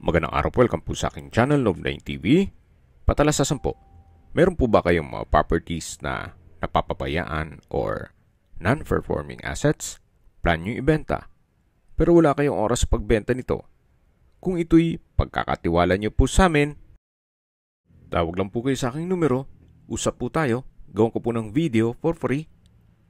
Magandang araw po, welcome po sa aking channel, Noob9 TV. Patalasasan po, meron po ba kayong mga properties na napapabayaan or non-performing assets? Plan nyo ibenta, pero wala kayong oras sa pagbenta nito. Kung ito'y pagkakatiwala nyo po sa amin, tawag lang po kayo sa aking numero, usap po tayo, gawin ko po ng video for free.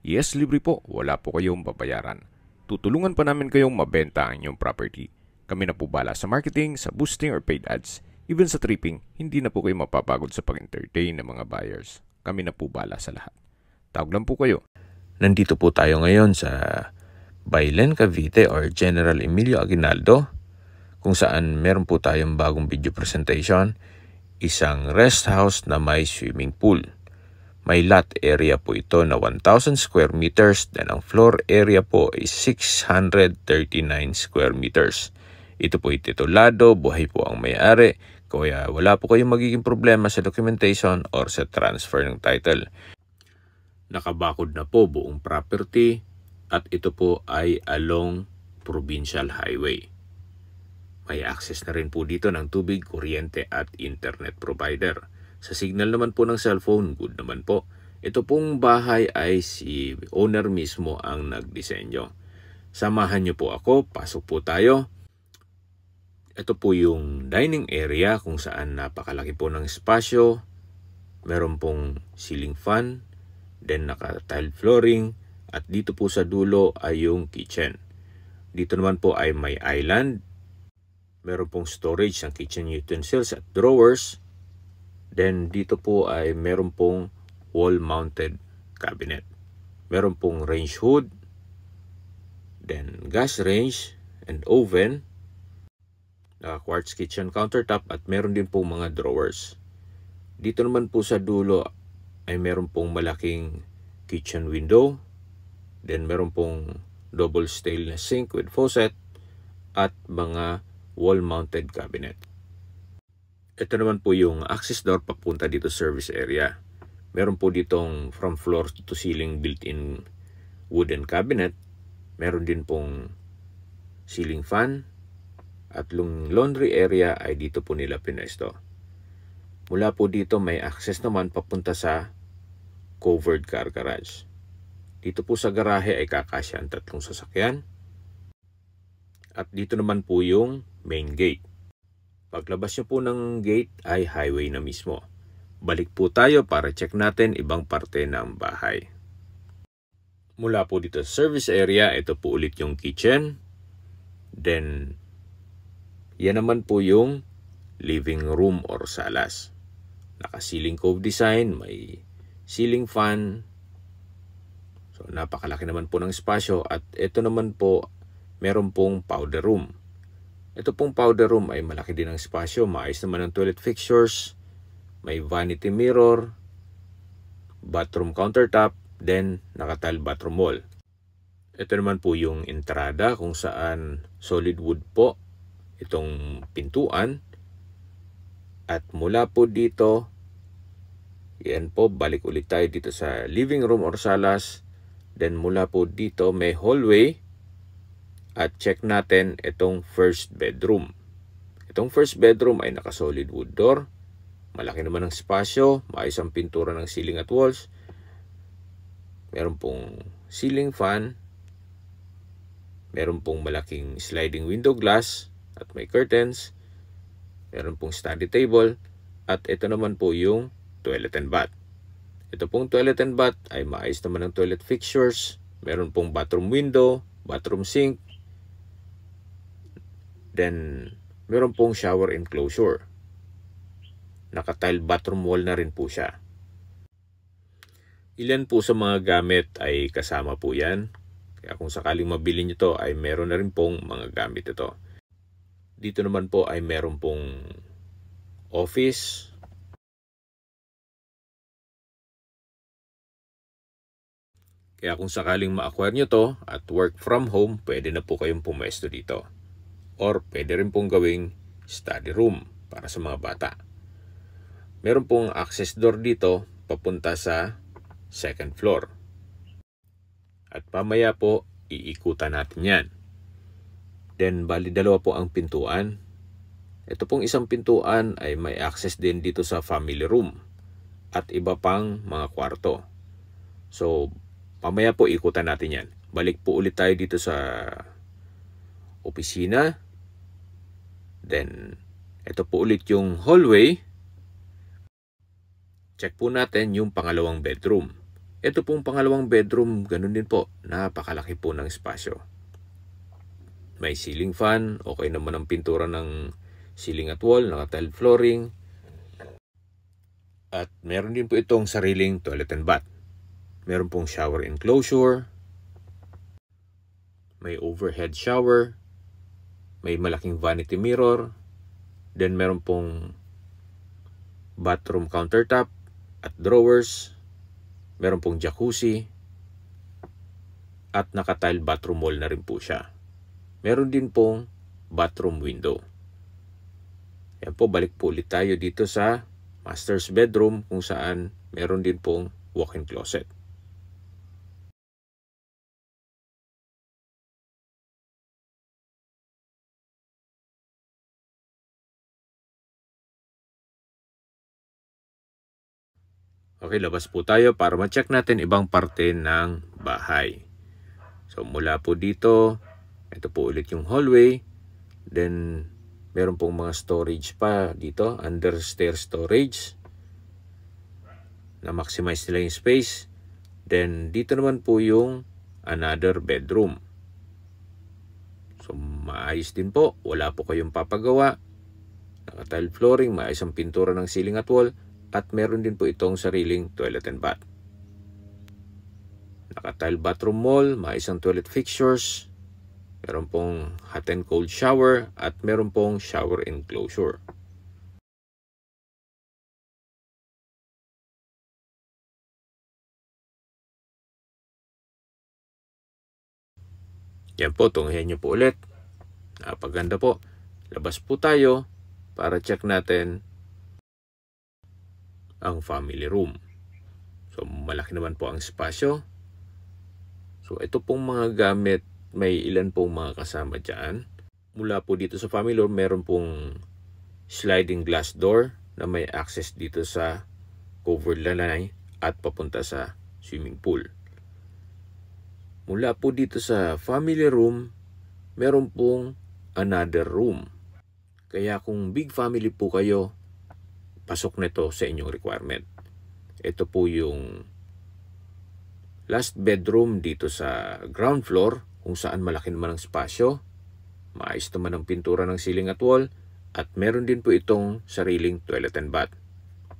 Yes, libre po, wala po kayong babayaran. Tutulungan pa namin kayong mabenta ang inyong property. Kami na po bala sa marketing, sa boosting or paid ads. Even sa tripping, hindi na po kayo mapapagod sa pag-entertain ng mga buyers. Kami na po bala sa lahat. Tawag lang po kayo. Nandito po tayo ngayon sa Bailen, Cavite or General Emilio Aguinaldo, kung saan meron po tayong bagong video presentation, isang rest house na may swimming pool. May lot area po ito na 1,000 square meters, then ang floor area po is 639 square meters. Ito po ititulado, buhay po ang may-ari, kaya wala po kayong magiging problema sa documentation or sa transfer ng title. Nakabakod na po buong property at ito po ay along Provincial Highway. May access na rin po dito ng tubig, kuryente at internet provider. Sa signal naman po ng cellphone, good naman po. Ito pong bahay ay si owner mismo ang nagdisenyo. Samahan niyo po ako, pasok po tayo. Ito po yung dining area kung saan napakalaki po ng espasyo. Meron pong ceiling fan, then naka-tile flooring, at dito po sa dulo ay yung kitchen. Dito naman po ay may island. Meron pong storage ng kitchen utensils at drawers. Then dito po ay meron pong wall-mounted cabinet. Meron pong range hood, then gas range and oven, quartz kitchen countertop at meron din pong mga drawers. Dito naman po sa dulo ay meron pong malaking kitchen window, then meron pong double stainless sink with faucet at mga wall-mounted cabinet. Ito naman po yung access door papunta dito service area. Meron po ditong from floor to ceiling built-in wooden cabinet. Meron din pong ceiling fan. At yung laundry area ay dito po nila pinesto. Mula po dito may access naman papunta sa covered car garage. Dito po sa garahe ay kakasya ang 3 sasakyan. At dito naman po yung main gate. Paglabas nyo po ng gate ay highway na mismo. Balik po tayo para check natin ibang parte ng bahay. Mula po dito sa service area, ito po ulit yung kitchen. Then, yan naman po yung living room or salas. Naka-ceiling cove design, may ceiling fan. So, napakalaki naman po ng espasyo. At ito naman po, meron pong powder room. Ito pong powder room ay malaki din ang espasyo. Maayos naman ang toilet fixtures. May vanity mirror, bathroom countertop, then naka-tile bathroom wall. Ito naman po yung entrada kung saan solid wood po itong pintuan. At mula po dito, yan po, balik ulit tayo dito sa living room or salas. Then mula po dito may hallway. At check natin itong first bedroom. Itong first bedroom ay naka-solid wood door. Malaki naman ang espasyo. Maayos ang pintura ng ceiling at walls. Meron pong ceiling fan. Meron pong malaking sliding window glass. At may curtains. Meron pong study table. At ito naman po yung toilet and bath. Ito pong toilet and bath ay maayos naman ang toilet fixtures. Meron pong bathroom window, bathroom sink. Then, meron pong shower enclosure. Naka-tile bathroom wall na rin po siya. Ilan po sa mga gamit ay kasama po yan. Kaya kung sakaling mabili nyo to ay meron na rin pong mga gamit ito. Dito naman po ay meron pong office. Kaya kung sakaling ma-acquire nyo to at work from home, pwede na po kayong pumesto dito. Or pwede rin pong gawing study room para sa mga bata. Meron pong access door dito papunta sa second floor. At pamaya po, iikutan natin yan. Then, bali dalawa po ang pintuan. Ito pong isang pintuan ay may access din dito sa family room at iba pang mga kwarto. So, mamaya po ikutan natin yan. Balik po ulit tayo dito sa opisina. Then, ito po ulit yung hallway. Check po natin yung pangalawang bedroom. Ito pong pangalawang bedroom, ganun din po. Napakalaki po ng espasyo. May ceiling fan, okay naman ang pintura ng ceiling at wall, naka-tile flooring. At meron din po itong sariling toilet and bath. Meron pong shower enclosure. May overhead shower. May malaking vanity mirror. Then meron pong bathroom countertop at drawers. Meron pong jacuzzi. At naka-tile bathroom wall na rin po siya. Meron din pong bathroom window. Yan po, balik po ulit tayo dito sa master's bedroom kung saan meron din pong walk-in closet. Okay, labas po tayo para ma-check natin ibang parte ng bahay. So mula po dito, ito po ulit yung hallway. Then meron pong mga storage pa dito, under stair storage. Na-maximize nila yung space. Then dito naman po yung another bedroom. So maayos din po, wala po kayong papagawa. Naka-tile flooring, maayos ang pintura ng ceiling at wall. At meron din po itong sariling toilet and bath. Naka-tile bathroom wall, maayos ang toilet fixtures. Meron pong hot and cold shower at meron pong shower enclosure. Yan po, tunghayan nyo po ulit. Napaganda po. Labas po tayo para check natin ang family room. So, malaki naman po ang espasyo. So, ito pong mga gamit, may ilan pong mga kasama dyan. Mula po dito sa family room, meron pong sliding glass door na may access dito sa covered lanay at papunta sa swimming pool. Mula po dito sa family room, meron pong another room. Kaya kung big family po kayo, pasok nito sa inyong requirement. Ito po yung last bedroom dito sa ground floor kung saan malaki naman ang spasyo. Maayos naman ang pintura ng ceiling at wall at meron din po itong sariling toilet and bath.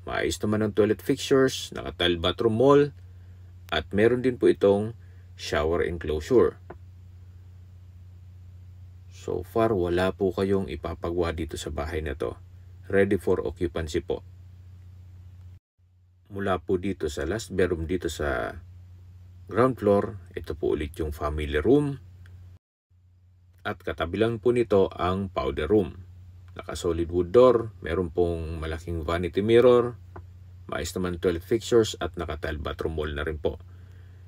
Maayos naman ang toilet fixtures, naka-tile bathroom wall at meron din po itong shower enclosure. So far, wala po kayong ipapagawa dito sa bahay na to. Ready for occupancy po. Mula po dito sa last bedroom dito sa ground floor, ito po ulit yung family room. At katabi lang po nito ang powder room. Naka-solid wood door, meron pong malaking vanity mirror, maayos naman toilet fixtures at naka-tile bathroom wall na rin po.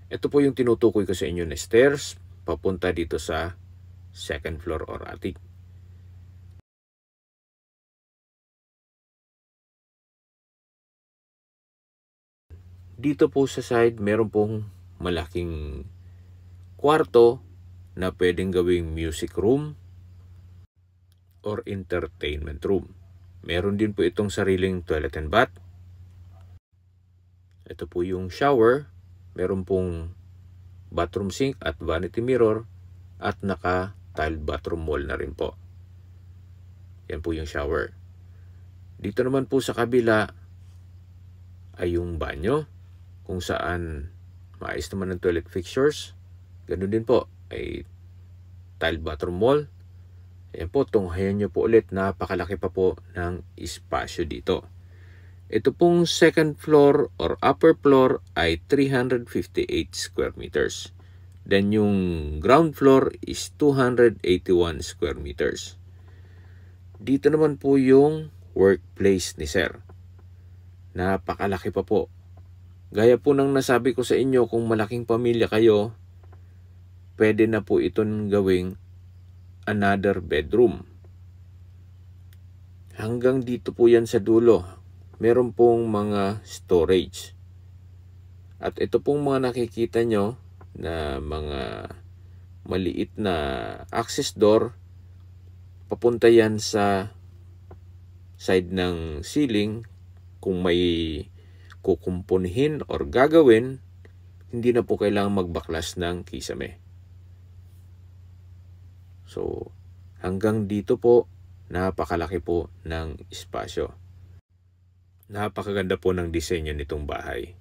Ito po yung tinutukoy ko sa inyo na stairs papunta dito sa second floor or attic. Dito po sa side, meron pong malaking kwarto na pwedeng gawing music room or entertainment room. Meron din po itong sariling toilet and bath. Ito po yung shower. Meron pong bathroom sink at vanity mirror at naka-tile bathroom wall na rin po. Yan po yung shower. Dito naman po sa kabila ay yung banyo kung saan maayos naman ang toilet fixtures. Ganun din po ay tile bathroom wall. Ayan po, tunghayan nyo po ulit. Napakalaki pa po ng espasyo dito. Ito pong second floor or upper floor ay 358 square meters. Then yung ground floor is 281 square meters. Dito naman po yung workplace ni Sir. Napakalaki pa po. Gaya po ng nasabi ko sa inyo, kung malaking pamilya kayo, pwede na po itong gawing another bedroom. Hanggang dito po yan sa dulo. Meron pong mga storage. At ito pong mga nakikita nyo na mga maliit na access door, papunta yan sa side ng ceiling. Kung may kukumpunhin or gagawin, hindi na po kailangang magbaklas ng kisame. So, hanggang dito po, napakalaki po ng espasyo. Napakaganda po ng disenyo nitong bahay.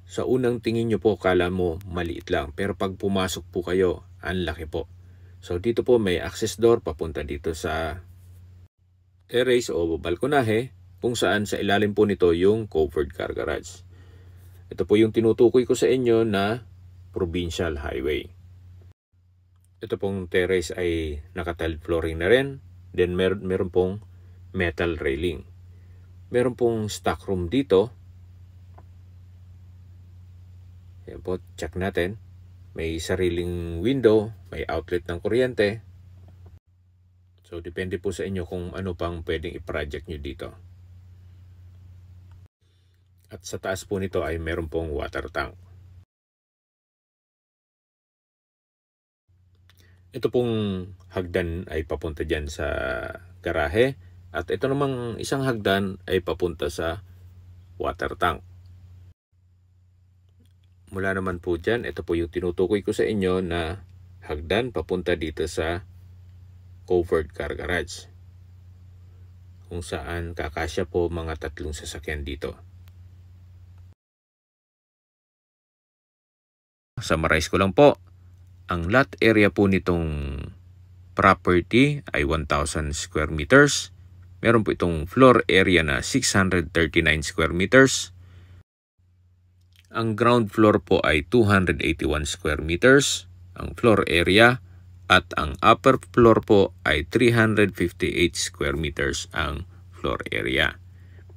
Sa unang tingin nyo po, kala mo maliit lang. Pero pag pumasok po kayo, ang laki po. So dito po may access door papunta dito sa terrace o balkonahe, kung saan sa ilalim po nito yung covered car garage. Ito po yung tinutukoy ko sa inyo na provincial highway. Ito pong terrace ay naka-tile flooring na rin. Then meron pong metal railing. Meron pong stock room dito. Yan po, check natin. May sariling window, may outlet ng kuryente. So, depende po sa inyo kung ano pang pwedeng i-project nyo dito. At sa taas po nito ay meron pong water tank. Ito pong hagdan ay papunta dyan sa garahe. At ito namang isang hagdan ay papunta sa water tank. Mula naman po dyan, ito po yung tinutukoy ko sa inyo na hagdan papunta dito sa covered car garage. Kung saan kakasya po mga 3 sasakyan dito. Summarize ko lang po. Ang lot area po nitong property ay 1,000 square meters. Meron po itong floor area na 639 square meters. Ang ground floor po ay 281 square meters, ang floor area, at ang upper floor po ay 358 square meters ang floor area.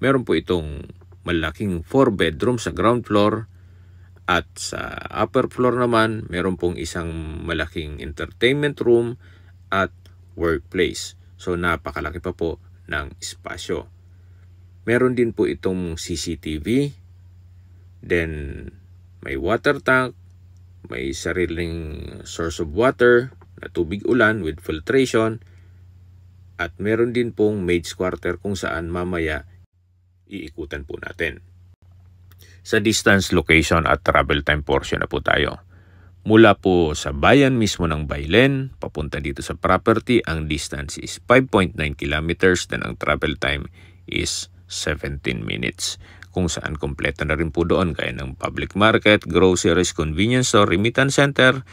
Meron po itong malaking 4 bedroom sa ground floor, at sa upper floor naman, meron pong isang malaking entertainment room at workplace. So napakalaki pa po ng espasyo. Meron din po itong CCTV. Then, may water tank, may sariling source of water na tubig ulan with filtration, at meron din pong maid's quarter kung saan mamaya iikutan po natin. Sa distance, location at travel time portion na po tayo. Mula po sa bayan mismo ng Bailen, papunta dito sa property, ang distance is 5.9 kilometers, then ang travel time is 17 minutes. Kung saan kompleto na rin po doon gaya ng public market, groceries, convenience store, remittance center,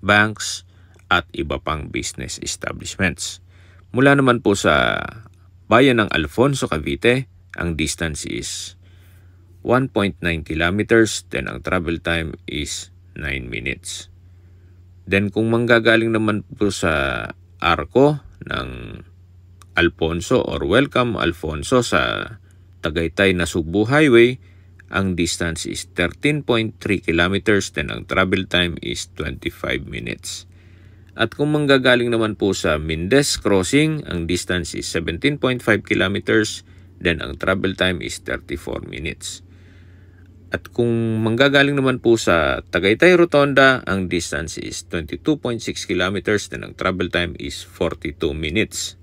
banks, at iba pang business establishments. Mula naman po sa bayan ng Alfonso, Cavite, ang distance is 1.9 kilometers, then ang travel time is 9 minutes. Then kung manggagaling naman po sa Arco ng Alfonso or Welcome Alfonso sa Tagaytay na Subo Highway, ang distance is 13.3 kilometers, then ang travel time is 25 minutes. At kung manggagaling naman po sa Mendez Crossing, ang distance is 17.5 kilometers, then ang travel time is 34 minutes. At kung manggagaling naman po sa Tagaytay Rotonda, ang distance is 22.6 kilometers, then ang travel time is 42 minutes.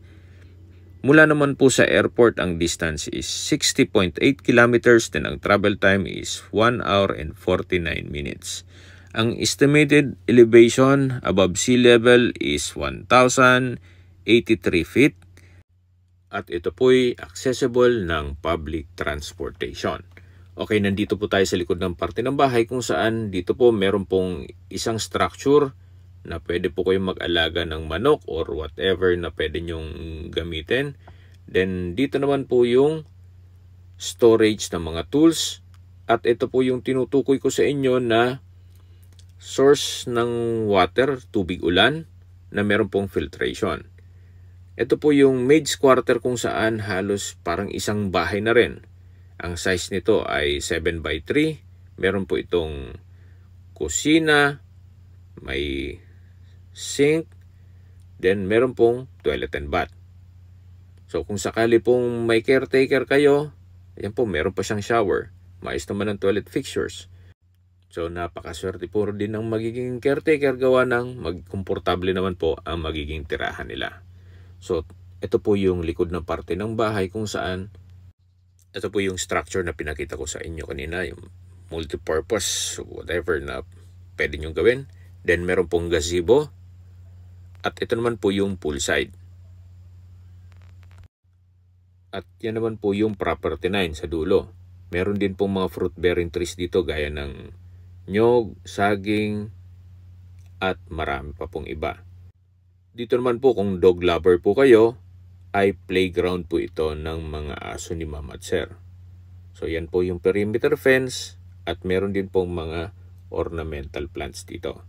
Mula naman po sa airport, ang distance is 60.8 kilometers, then ang travel time is 1 hour and 49 minutes. Ang estimated elevation above sea level is 1,083 feet, at ito po'y accessible ng public transportation. Okay, nandito po tayo sa likod ng parte ng bahay kung saan dito po meron pong isang structure na pwede po kayong mag-alaga ng manok or whatever na pwede nyong gamitin. Then, dito naman po yung storage ng mga tools. At ito po yung tinutukoy ko sa inyo na source ng water, tubig ulan, na meron pong filtration. Ito po yung maid's quarter kung saan halos parang isang bahay na rin. Ang size nito ay 7x3. Meron po itong kusina, may sink, then meron pong toilet and bath. So kung sakali pong may caretaker kayo, ayan po, meron pa siyang shower. Maayos naman ang toilet fixtures. So napakaswerte po din ng magiging caretaker gawa ng magkomportable naman po ang magiging tirahan nila. So ito po yung likod ng parte ng bahay kung saan ito po yung structure na pinakita ko sa inyo kanina, yung multipurpose, whatever na pwede nyo gawin. Then meron pong gazebo at ito naman po yung poolside. At yan naman po yung property 9 sa dulo. Meron din pong mga fruit bearing trees dito gaya ng nyog, saging, at marami pa pong iba. Dito naman po kung dog lover po kayo, ay playground po ito ng mga aso ni Mama at Sir. So yan po yung perimeter fence at meron din pong mga ornamental plants dito.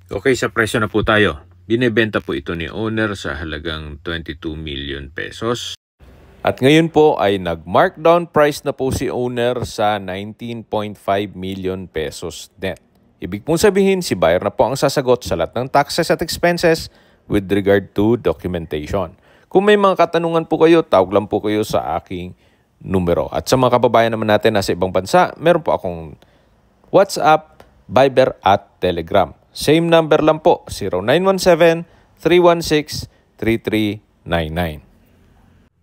Okay, sa presyo na po tayo. Binebenta po ito ni owner sa halagang 22 million pesos. At ngayon po ay nag-markdown price na po si owner sa 19.5 million pesos net. Ibig pong sabihin, si buyer na po ang sasagot sa lahat ng taxes at expenses with regard to documentation. Kung may mga katanungan po kayo, tawag lang po kayo sa aking numero. At sa mga kababayan naman natin na sa ibang bansa, meron po akong WhatsApp, Viber at Telegram. Same number lang po, 0917-316-3399.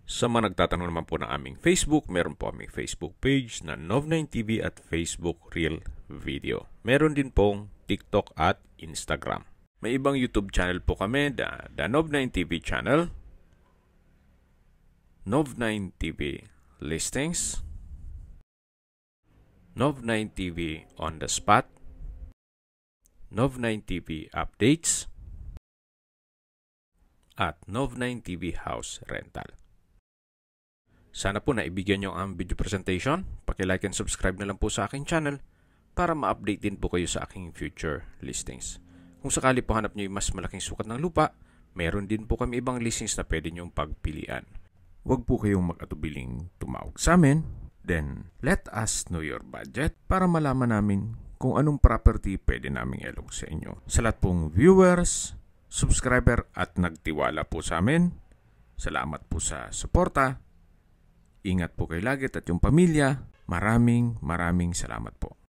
Sa mga nagtatanong naman po ng aming Facebook, meron po aming Facebook page na Nov9TV at Facebook Real Video. Meron din pong TikTok at Instagram. May ibang YouTube channel po kami, the Nov9TV channel, Nov9TV Listings, Nov9TV On The Spot, Nov9TV Updates, at Nov9TV House Rental. Sana po naibigyan nyo ang video presentation. Paki-like and subscribe na lang po sa aking channel para ma-update din po kayo sa aking future listings. Kung sakali po hanap nyo yung mas malaking sukat ng lupa, meron din po kami ibang listings na pwede nyong pagpilian. Huwag po kayong mag-atubiling tumawag sa amin. Then, let us know your budget para malaman namin kung anong property pwede naming ilog sa inyo. Sa lahat pong viewers, subscriber at nagtiwala po sa amin, salamat po sa suporta. Ingat po kayo lagi at yung pamilya. Maraming salamat po.